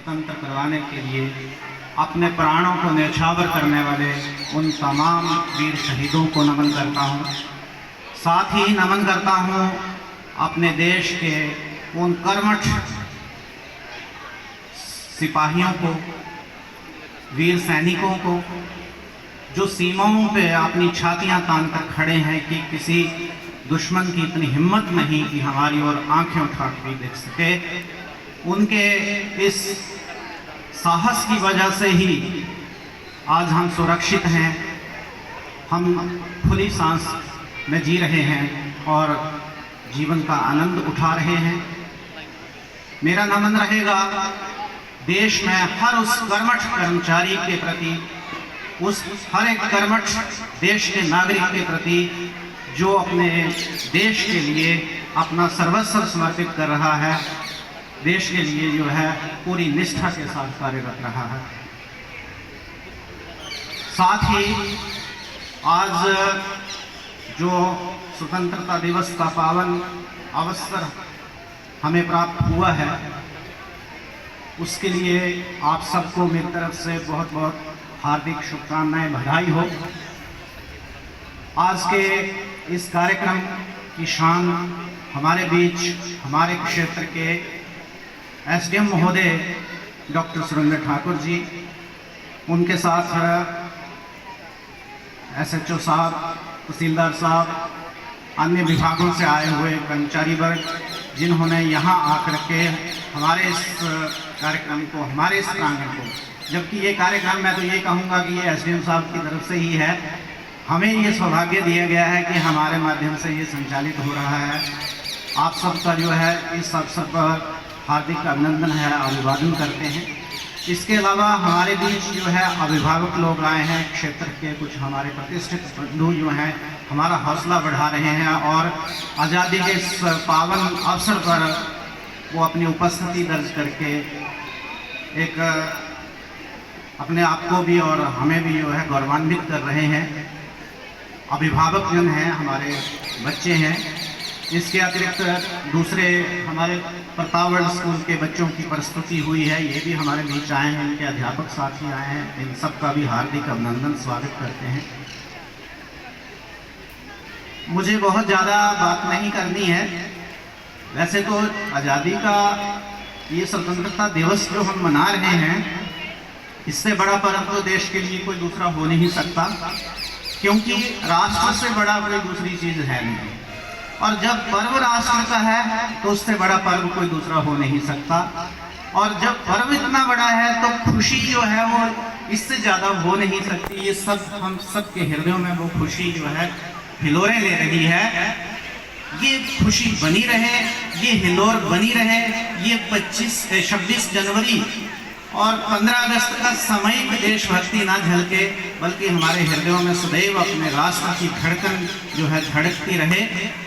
स्वतंत्र करवाने के लिए अपने प्राणों को न्यौछावर करने वाले उन तमाम वीर शहीदों को नमन करता हूँ। साथ ही नमन करता हूँ अपने देश के उन कर्मठ सिपाहियों को, वीर सैनिकों को, जो सीमाओं पे अपनी छातियां तान कर खड़े हैं कि किसी दुश्मन की इतनी हिम्मत नहीं कि हमारी ओर आंखें उठा के भी देख सके। उनके इस साहस की वजह से ही आज हम सुरक्षित हैं, हम खुली सांस में जी रहे हैं और जीवन का आनंद उठा रहे हैं। मेरा नमन रहेगा देश में हर उस कर्मठ कर्मचारी के प्रति, उस हर एक कर्मठ देश के नागरिक के प्रति जो अपने देश के लिए अपना सर्वस्व समर्पित कर रहा है, देश के लिए जो है पूरी निष्ठा के साथ कार्यरत रहा है। साथ ही आज जो स्वतंत्रता दिवस का पावन अवसर हमें प्राप्त हुआ है, उसके लिए आप सबको मेरी तरफ से बहुत बहुत हार्दिक शुभकामनाएं, बधाई हो। आज के इस कार्यक्रम की शान हमारे बीच हमारे क्षेत्र के एसडीएम महोदय डॉक्टर सुरेंद्र ठाकुर जी, उनके साथ एसएचओ साहब, तहसीलदार साहब, अन्य विभागों से आए हुए कर्मचारी वर्ग, जिन्होंने यहाँ आकर के हमारे इस कार्यक्रम को, हमारे इस प्रांगण को, जबकि ये कार्यक्रम मैं तो ये कहूँगा कि ये एसडीएम साहब की तरफ से ही है, हमें ये सौभाग्य दिया गया है कि हमारे माध्यम से ये संचालित हो रहा है। आप सबका जो है इस अवसर पर हार्दिक अभिनंदन है, अभिवादन करते हैं। इसके अलावा हमारे बीच जो है अभिभावक लोग आए हैं, क्षेत्र के कुछ हमारे प्रतिष्ठित बंधु जो हैं हमारा हौसला बढ़ा रहे हैं और आज़ादी के इस पावन अवसर पर वो अपनी उपस्थिति दर्ज करके एक अपने आप को भी और हमें भी जो है गौरवान्वित कर रहे हैं। अभिभावक जन हैं, हमारे बच्चे हैं। इसके अतिरिक्त दूसरे हमारे प्रतापगढ़ स्कूल के बच्चों की प्रस्तुति हुई है, ये भी हमारे बीच आए हैं, इनके अध्यापक साथी आए हैं, इन सब का भी हार्दिक अभिनंदन, स्वागत करते हैं। मुझे बहुत ज़्यादा बात नहीं करनी है। वैसे तो आज़ादी का ये स्वतंत्रता दिवस जो हम मना रहे हैं, इससे बड़ा पर्व तो देश के लिए कोई दूसरा हो नहीं सकता, क्योंकि राष्ट्र से बड़ा कोई दूसरी चीज़ है नहीं। और जब पर्व राष्ट्र का है तो उससे बड़ा पर्व कोई दूसरा हो नहीं सकता। और जब पर्व इतना बड़ा है तो खुशी जो है वो इससे ज़्यादा हो नहीं सकती। ये सब हम सब के हृदयों में वो खुशी जो है हिलोरें ले रही है। ये खुशी बनी रहे, ये हिलोर बनी रहे। ये 26 जनवरी और 15 अगस्त का सामयिक देशभक्ति ना झलके, बल्कि हमारे हृदयों में सदैव अपने राष्ट्र की धड़कन जो है धड़कती रहे।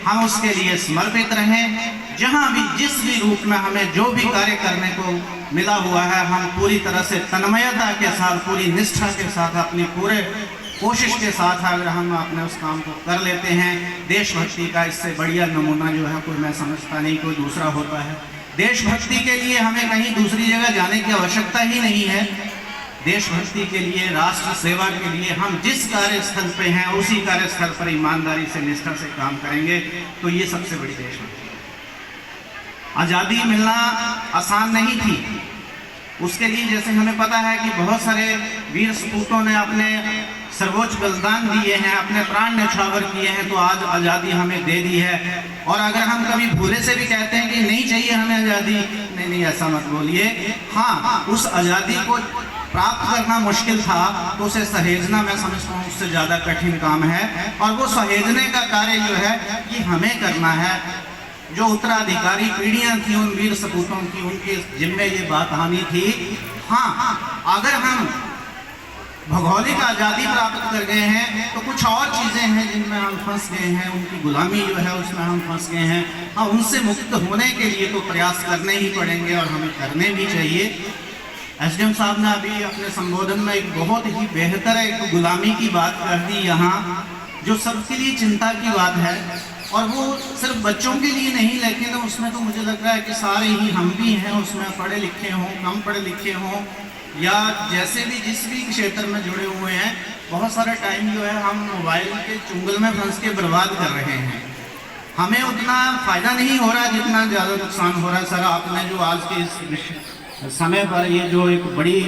हम उसके लिए समर्पित रहें। जहाँ भी जिस भी रूप में हमें जो भी कार्य करने को मिला हुआ है, हम पूरी तरह से तन्मयता के साथ, पूरी निष्ठा के साथ, अपनी पूरे कोशिश के साथ अगर हम अपने उस काम को कर लेते हैं, देशभक्ति का इससे बढ़िया नमूना जो है कोई मैं समझता नहीं कोई दूसरा होता है। देशभक्ति के लिए हमें कहीं दूसरी जगह जाने की आवश्यकता ही नहीं है। देशभक्ति के लिए, राष्ट्र सेवा के लिए हम जिस कार्यस्थल पे हैं उसी कार्यस्थल पर ईमानदारी से, निष्ठा से काम करेंगे तो ये सबसे बड़ी देशभक्ति है। आज़ादी मिलना आसान नहीं थी। उसके लिए जैसे हमें पता है कि बहुत सारे वीर सपूतों ने अपने सर्वोच्च बलिदान दिए हैं, अपने प्राण न्यौछावर किए हैं, तो आज आज़ादी हमें दे दी है। और अगर हम कभी भूले से भी कहते हैं कि नहीं चाहिए हमें आज़ादी, नहीं नहीं ऐसा मत बोलिए। हाँ, उस आज़ादी को प्राप्त करना मुश्किल था तो उसे सहेजना मैं समझता हूँ उससे ज़्यादा कठिन काम है। और वो सहेजने का कार्य जो है ये हमें करना है। जो उत्तराधिकारी पीढ़ियाँ थी उन वीर सपूतों की, उनके जिम्मे ये बात आनी थी। हाँ, अगर हम भौगोलिक आज़ादी प्राप्त कर गए हैं तो कुछ और चीज़ें हैं जिनमें हम फंस गए हैं, उनकी गुलामी जो है उसमें हम फंस गए हैं। हाँ, उनसे मुक्त होने के लिए तो प्रयास करने ही पड़ेंगे और हमें करने भी चाहिए। एसडीएम साहब ने अभी अपने संबोधन में एक बहुत ही बेहतर एक गुलामी की बात कर दी यहाँ, जो सबके लिए चिंता की बात है। और वो सिर्फ बच्चों के लिए नहीं, लेकिन उसमें तो मुझे लग रहा है कि सारे ही हम भी हैं उसमें, पढ़े लिखे हों, कम पढ़े लिखे हों, या जैसे भी जिस भी क्षेत्र में जुड़े हुए हैं, बहुत सारा टाइम जो है हम मोबाइल के चुंगल में फंस के बर्बाद कर रहे हैं। हमें उतना फ़ायदा नहीं हो रहा जितना ज़्यादा नुकसान हो रहा है। सर, आपने जो आज के इस समय पर ये जो एक बड़ी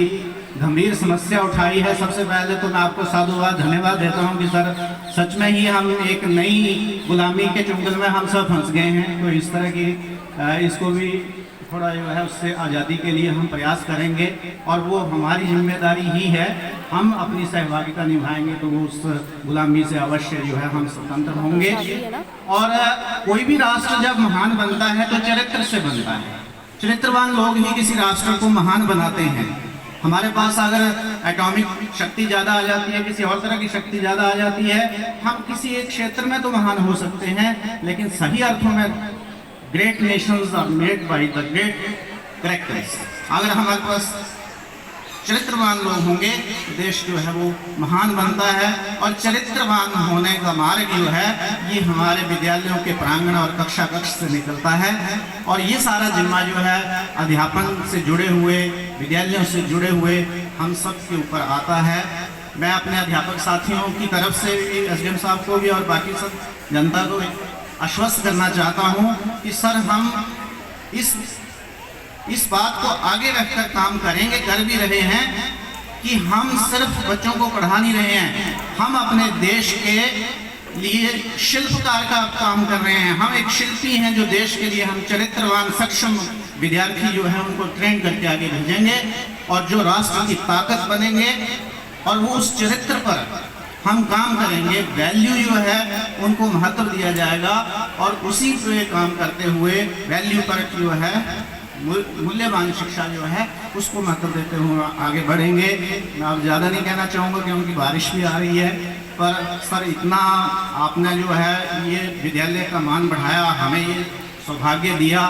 गंभीर समस्या उठाई है, सबसे पहले तो मैं आपको साधुवाद धन्यवाद देता हूं कि सर सच में ही हम एक नई गुलामी के चुंगल में हम सब फंस गए हैं। तो इस तरह की इसको भी थोड़ा जो है उससे आज़ादी के लिए हम प्रयास करेंगे, और वो हमारी जिम्मेदारी ही है। हम अपनी सहभागिता निभाएंगे तो वो उस गुलामी से अवश्य जो है हम स्वतंत्र होंगे। और कोई भी राष्ट्र जब महान बनता है तो चरित्र से बनता है। चरित्रवान लोग ही किसी राष्ट्र को महान बनाते हैं। हमारे पास अगर एटॉमिक शक्ति ज़्यादा आ जाती है, किसी और तरह की शक्ति ज़्यादा आ जाती है, हम किसी एक क्षेत्र में तो महान हो सकते हैं, लेकिन सही अर्थों में great nations are made by the great characters. अगर हमारे पास चरित्रवान लोग होंगे तो देश जो है वो महान बनता है। और चरित्रवान होने का मार्ग जो है ये हमारे विद्यालयों के प्रांगण और कक्षा कक्ष से निकलता है। और ये सारा जिम्मा जो है अध्यापन से जुड़े हुए, विद्यालयों से जुड़े हुए हम सब के ऊपर आता है। मैं अपने अध्यापक साथियों की तरफ से भी, एसडीएम साहब को भी और बाकी सब जनता को आश्वस्त करना चाहता हूँ कि सर हम इस बात को आगे रखकर काम करेंगे, कर भी रहे हैं, कि हम सिर्फ बच्चों को पढ़ा नहीं रहे हैं, हम अपने देश के लिए शिल्पकार का काम कर रहे हैं। हम एक शिल्पी हैं जो देश के लिए हम चरित्रवान सक्षम विद्यार्थी जो है उनको ट्रेन करके आगे भेजेंगे, और जो राष्ट्र की ताकत बनेंगे, और वो उस चरित्र पर हम काम करेंगे। वैल्यू जो है उनको महत्व दिया जाएगा, और उसी पे काम करते हुए वैल्यू पर जो है मूल्यवान शिक्षा जो है उसको महत्व देते हुए आगे बढ़ेंगे। मैं अब ज़्यादा नहीं कहना चाहूँगा क्योंकि बारिश भी आ रही है, पर सर इतना आपने जो है ये विद्यालय का मान बढ़ाया, हमें ये सौभाग्य दिया